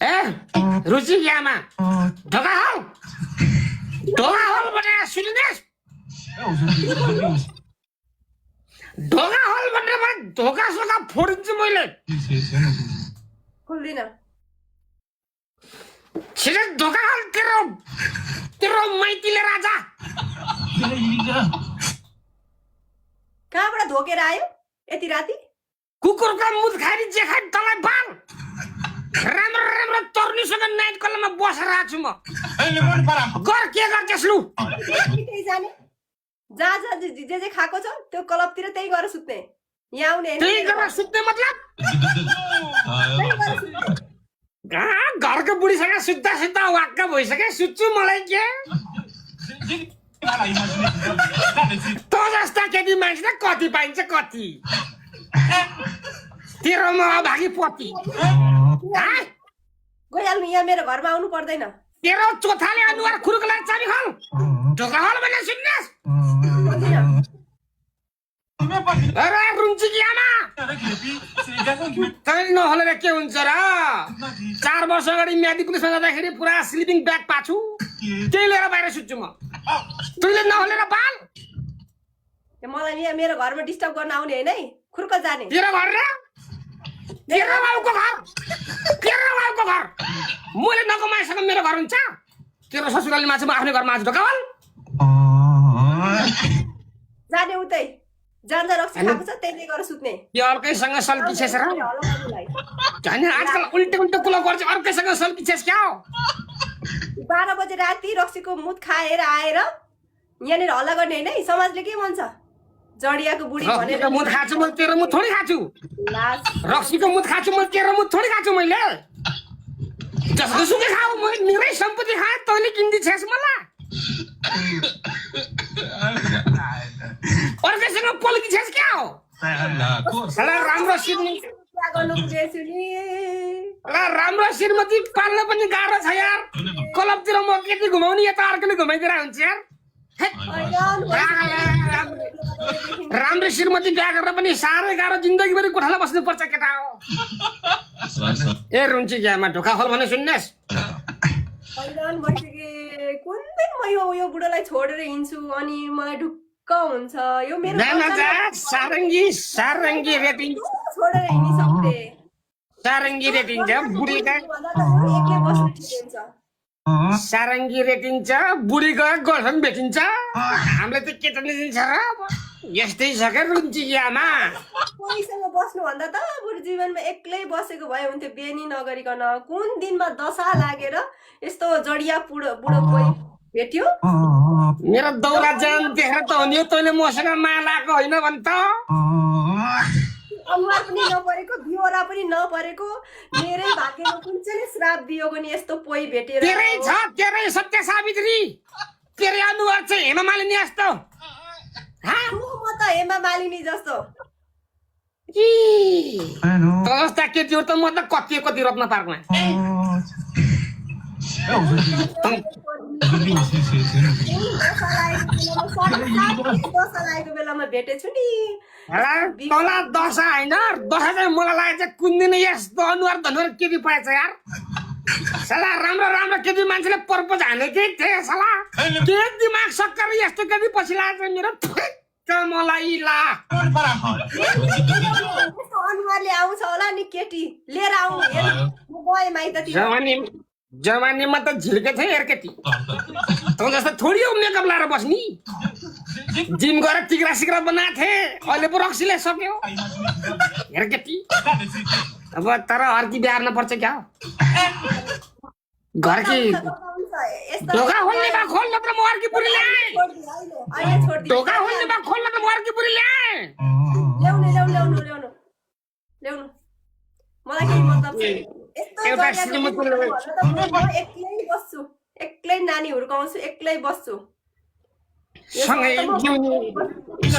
ए रुचि यामा ढोका हल भने सुनिदेश ढोका हल भनेर मलाई ढोका सोका फोडिन्छु मैले खोल्दिन छिटो ढोका हल तेरो मैतीले राजा कहाँबाट धोकेर आयो यति राति कुकुरका मुख खारी जे खाइ तँलाई बाल राम्रो तर्नीसँग नाइट क्लबमा बसेर आएको छु म गर के गर्छस् लु त्यही जाने जहाँ जे खाएको छ त्यो क्लबतिर त्यही गएर सुत्ने यहाँ आउने त्यही गरेर सुत्ने मतलब घरको बुढीसँग सुत्दा वाक्क भइसक्यो सुत्छु मलाई के त जस्ता केटी मान्छे कति पाइन्छ कति तेरो म अभागी पति गइहाल्नु यहाँ मेरो घरमा आउनु पर्दैन तेरो चोथाले अनुहार खुरुको लागि चाबी खल ढोका हल भने सुन्नेस् अरे रुन्ची कि आमा तैँले नहलेर के हुन्छ र 4 वर्ष अगाडि म्यादी पुलिसमा जाँदाखेरि पुरा स्लिपिङ ब्याग पाछु त्यही लिएर बाहिर सुत्छु म तैँले नहलेर बाल मलाई यहाँ मेरो घरमा डिस्टर्ब गर्न आउने होइन है खुर्क जाने तेरो घर र तेरो बाउको घर मैले नकमाएसँग मेरो घर हुन्छ तेरो ससुराली मान्छे म आफ्नै घरमा आज ढोकावल जाने उतै जान्दा रक्सी खाएको छ त्यही गरेर सुत्ने यो अर्कैसँग सल्किछेस र जाने आजकल उल्टे कुलो गर्छ अर्कैसँग सल्किछेस क्या हो 12 बजे राति रक्सीको मुठ खाएर आएर यहाँनिर हल्ला गर्ने होइन है समाजले के भन्छ जडियाको बुढी भनेर मुठ खाछु म तेरो मुठ थोडी खाछु रक्सीको मुठ खाछु म तेरो मुठ थोडी खाछु मैले जसको सुकै खाऊ म मेरै सम्पत्ति खाए तैँले किन्दिछेस मलाई अर्कैसँग पल्किछेस क्या हो राम्रो राम्रो श्रीमती पाल्न पनि गाह्रो छ यार क्लबतिर म केटी घुमाउने यता अर्कोले घुमाइदिएर हुन्छ यार राम्रो श्रीमती बिहा गरेर पनि साह्रै गाह्रो जिन्दगीभरि कोठाला बस्नुपर्छ केटा हो ए रुन्ची ग्यामा ढोका खोल भने सुन्नेस् कुन दिन म यो बुढोलाई छोडेर हिँड्छु अनि मलाई ढुक्क हुन्छ यो मेरो सारङ्गी रेटिङ छोडेर हिँडिसक्थे सारङ्गी रेटिङ छ बुढीका सारङ्गी रेटिङ छ बुढीको गर्लफ्रेन्ड भेटिन्छ हामीले त केटाले दिन्छ र यस्तै छ क्या रुन्ची आमा कोहीसँग बस्नु भन्दा त बुढी जीवनमा एक्लै बसेको भए हुन्थ्यो बेनी नगरिकन कुन दिनमा दशा लागेर यस्तो जडिया बुढो कोही भेट्यो मेरो दौरा जान देखेर त हो नि तैँले मसँग माया लागेको होइन भन् त अनुहार पनि नपरेको बिहोरा पनि नपरेको मेरै भाग्यमा कुन चाहिँ श्राप दिएको नि यस्तो पोइ भेटेर तेरै छ तेरै सत्य सावित्री तेरै अनुहार चाहिँ हेमा मालिनी जस्तो म त हेमा मालिनी जस्तो जस्ता केटी हो त म त कति रत्न पार्कमा लागेको बेलामा भेटेछु नि तँलाई दशा होइन दशा चाहिँ मलाई लागेको चाहिँ कुन दिन यस्तो अनुहार धनुहार केटी पाएछ यार साला राम्रो केटी मान्छेले पर्पज हानेकै थिए साला के दिमाग सक्कर यस्तो केटी पछि लागेको मेरो मलाई ला अनुहारले आउँछ होला नि केटी लिएर आउँ गए माइततिर जवानीमा त झिल्के थियो यार केटी तँ जस्तो थोडी हो मेकअप लाएर बस्नी जिम गएर टिक्रा बनाएको थिएँ अहिले पो रक्सीले सक्यो हेर केटी अब तर अर्की बिहार्न पर्छ क्या घरकी ढोका खोल्ने बा खोल नत्र म अर्की पुरी ल्याएँ ढोका खोल्ने बा खोल नत्र म अर्की पुरी ल्याएँ ल्याउनु मलाई केही मतलब छैन एक्लै बस्छु एक्लै नानी हुर्काउँछु एक्लै बस्छु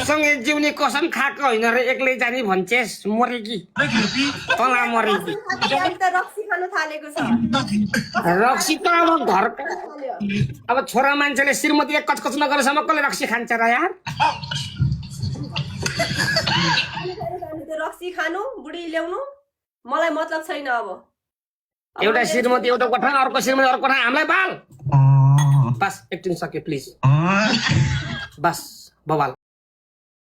सँगै जिउने कसम खाएको होइन र एक्लै जाने भन्छेस् मरेकी तँलाई मरेकी रक्सी खानु थालेको छ रक्सी त अब घर अब छोरा मान्छेले श्रीमती कचकच नगरेसम्म कसले रक्सी खान्छ र यार रक्सी खानु बुढी ल्याउनु मलाई मतलब छैन अब एउटा श्रीमती एउटा कोठा अर्को श्रीमती अर्को कोठा हामीलाई बाल बस एक्टिङ सक्यो प्लिज बस बवाल